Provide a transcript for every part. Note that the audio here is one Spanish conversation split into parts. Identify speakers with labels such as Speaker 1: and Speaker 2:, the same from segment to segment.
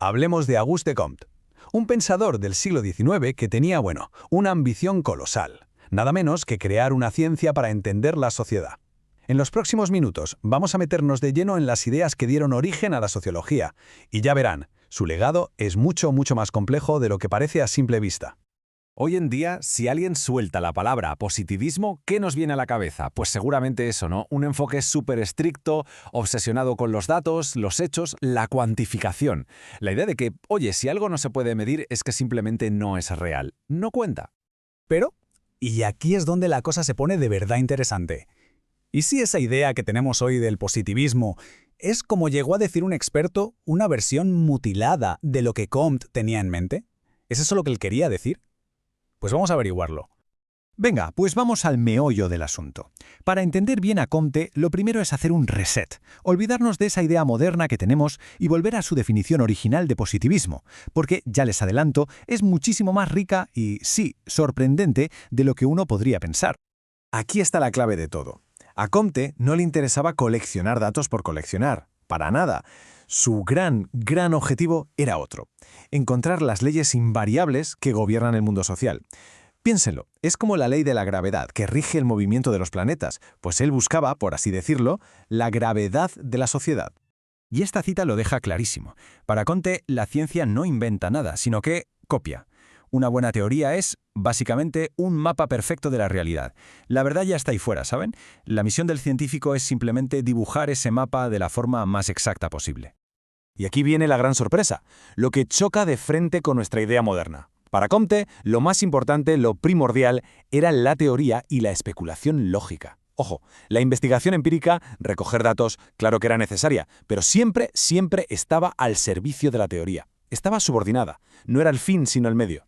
Speaker 1: Hablemos de Auguste Comte, un pensador del siglo XIX que tenía, una ambición colosal, nada menos que crear una ciencia para entender la sociedad. En los próximos minutos vamos a meternos de lleno en las ideas que dieron origen a la sociología, y ya verán, su legado es mucho más complejo de lo que parece a simple vista.
Speaker 2: Hoy en día, si alguien suelta la palabra positivismo, ¿qué nos viene a la cabeza? Pues seguramente eso, ¿no? Un enfoque súper estricto, obsesionado con los datos, los hechos, la cuantificación. La idea de que, oye, si algo no se puede medir es que simplemente no es real. No cuenta.
Speaker 3: Pero, y aquí es donde la cosa se pone de verdad interesante. ¿Y si esa idea que tenemos hoy del positivismo es, como llegó a decir un experto, una versión mutilada de lo que Comte tenía en mente? ¿Es eso lo que él quería decir? Pues vamos a averiguarlo.
Speaker 4: Venga, pues vamos al meollo del asunto. Para entender bien a Comte, lo primero es hacer un reset, olvidarnos de esa idea moderna que tenemos y volver a su definición original de positivismo, porque, ya les adelanto, es muchísimo más rica y, sí, sorprendente de lo que uno podría pensar.
Speaker 2: Aquí está la clave de todo. A Comte no le interesaba coleccionar datos por coleccionar, para nada. Su gran objetivo era otro: encontrar las leyes invariables que gobiernan el mundo social. Piénsenlo, es como la ley de la gravedad que rige el movimiento de los planetas, pues él buscaba, por así decirlo, la gravedad de la sociedad.
Speaker 4: Y esta cita lo deja clarísimo. Para Comte, la ciencia no inventa nada, sino que copia. Una buena teoría es, básicamente, un mapa perfecto de la realidad. La verdad ya está ahí fuera, ¿saben? La misión del científico es simplemente dibujar ese mapa de la forma más exacta posible.
Speaker 2: Y aquí viene la gran sorpresa, lo que choca de frente con nuestra idea moderna. Para Comte, lo más importante, lo primordial, era la teoría y la especulación lógica. Ojo, la investigación empírica, recoger datos, claro que era necesaria, pero siempre estaba al servicio de la teoría. Estaba subordinada, no era el fin sino el medio.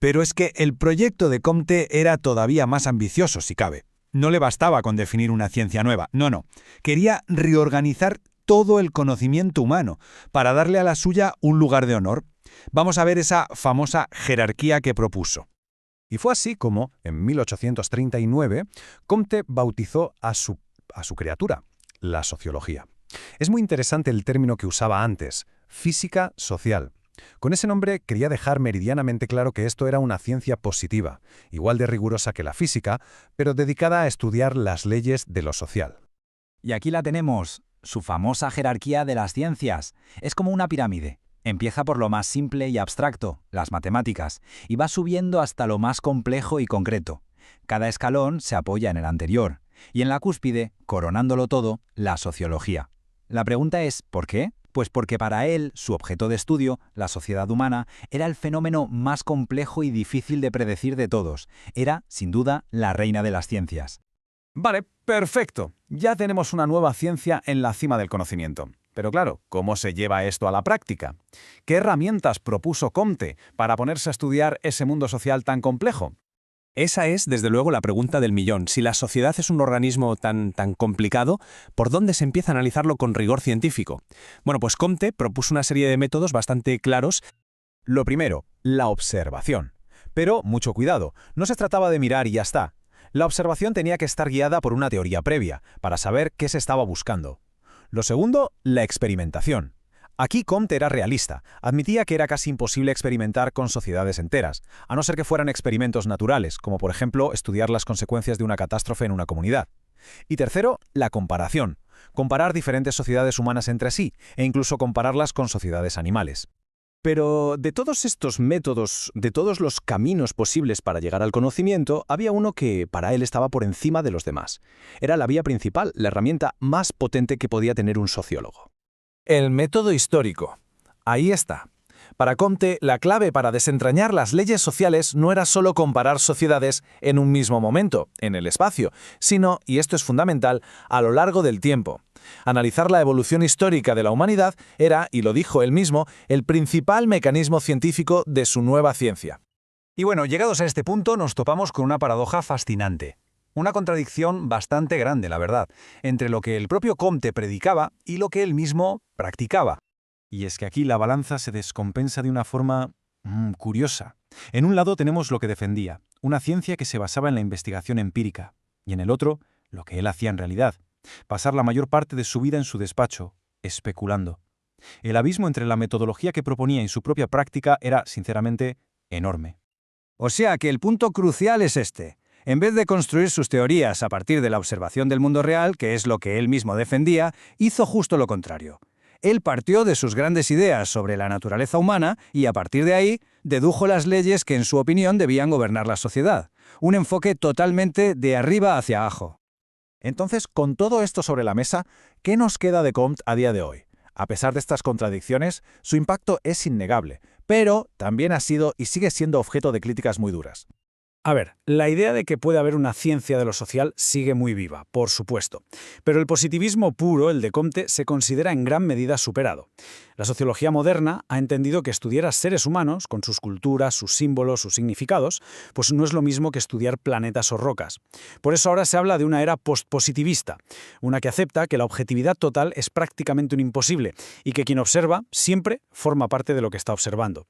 Speaker 3: Pero es que el proyecto de Comte era todavía más ambicioso, si cabe. No le bastaba con definir una ciencia nueva, no. Quería reorganizar todo el conocimiento humano para darle a la suya un lugar de honor. Vamos a ver esa famosa jerarquía que propuso. Y fue así como, en 1839, Comte bautizó a su criatura, la sociología. Es muy interesante el término que usaba antes, física social. Con ese nombre quería dejar meridianamente claro que esto era una ciencia positiva, igual de rigurosa que la física, pero dedicada a estudiar las leyes de lo social.
Speaker 5: Y aquí la tenemos, su famosa jerarquía de las ciencias. Es como una pirámide. Empieza por lo más simple y abstracto, las matemáticas, y va subiendo hasta lo más complejo y concreto. Cada escalón se apoya en el anterior, y en la cúspide, coronándolo todo, la sociología. La pregunta es, ¿por qué? Pues porque para él, su objeto de estudio, la sociedad humana, era el fenómeno más complejo y difícil de predecir de todos. Era, sin duda, la reina de las ciencias.
Speaker 2: Vale, perfecto. Ya tenemos una nueva ciencia en la cima del conocimiento. Pero claro, ¿cómo se lleva esto a la práctica? ¿Qué herramientas propuso Comte para ponerse a estudiar ese mundo social tan complejo?
Speaker 6: Esa es, desde luego, la pregunta del millón. Si la sociedad es un organismo tan complicado, ¿por dónde se empieza a analizarlo con rigor científico? Bueno, pues Comte propuso una serie de métodos bastante claros.
Speaker 3: Lo primero, la observación. Pero, mucho cuidado, no se trataba de mirar y ya está. La observación tenía que estar guiada por una teoría previa, para saber qué se estaba buscando. Lo segundo, la experimentación. Aquí Comte era realista, admitía que era casi imposible experimentar con sociedades enteras, a no ser que fueran experimentos naturales, como por ejemplo estudiar las consecuencias de una catástrofe en una comunidad. Y tercero, la comparación, comparar diferentes sociedades humanas entre sí, e incluso compararlas con sociedades animales.
Speaker 6: Pero de todos estos métodos, de todos los caminos posibles para llegar al conocimiento, había uno que para él estaba por encima de los demás. Era la vía principal, la herramienta más potente que podía tener un sociólogo.
Speaker 2: El método histórico. Ahí está. Para Comte, la clave para desentrañar las leyes sociales no era solo comparar sociedades en un mismo momento, en el espacio, sino, y esto es fundamental, a lo largo del tiempo. Analizar la evolución histórica de la humanidad era, y lo dijo él mismo, el principal mecanismo científico de su nueva ciencia.
Speaker 3: Y bueno, llegados a este punto nos topamos con una paradoja fascinante. Una contradicción bastante grande, la verdad, entre lo que el propio Comte predicaba y lo que él mismo practicaba. Y es que aquí la balanza se descompensa de una forma curiosa. En un lado tenemos lo que defendía, una ciencia que se basaba en la investigación empírica, y en el otro, lo que él hacía en realidad, pasar la mayor parte de su vida en su despacho, especulando.
Speaker 4: El abismo entre la metodología que proponía y su propia práctica era, sinceramente, enorme.
Speaker 7: O sea que el punto crucial es este. En vez de construir sus teorías a partir de la observación del mundo real, que es lo que él mismo defendía, hizo justo lo contrario. Él partió de sus grandes ideas sobre la naturaleza humana y, a partir de ahí, dedujo las leyes que en su opinión debían gobernar la sociedad. Un enfoque totalmente de arriba hacia abajo.
Speaker 2: Entonces, con todo esto sobre la mesa, ¿qué nos queda de Comte a día de hoy? A pesar de estas contradicciones, su impacto es innegable, pero también ha sido y sigue siendo objeto de críticas muy duras.
Speaker 8: A ver, la idea de que puede haber una ciencia de lo social sigue muy viva, por supuesto. Pero el positivismo puro, el de Comte, se considera en gran medida superado. La sociología moderna ha entendido que estudiar a seres humanos, con sus culturas, sus símbolos, sus significados, pues no es lo mismo que estudiar planetas o rocas. Por eso ahora se habla de una era postpositivista, una que acepta que la objetividad total es prácticamente un imposible y que quien observa siempre forma parte de lo que está observando.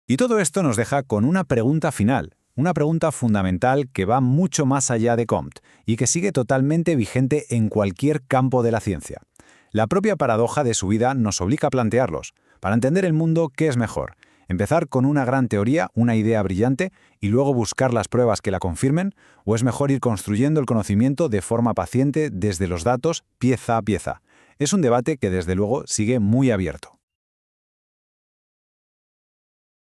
Speaker 4: Y todo esto nos deja con una pregunta final. Una pregunta fundamental que va mucho más allá de Comte y que sigue totalmente vigente en cualquier campo de la ciencia. La propia paradoja de su vida nos obliga a plantearlos. Para entender el mundo, ¿qué es mejor? ¿Empezar con una gran teoría, una idea brillante, y luego buscar las pruebas que la confirmen? ¿O es mejor ir construyendo el conocimiento de forma paciente desde los datos, pieza a pieza? Es un debate que desde luego sigue muy abierto.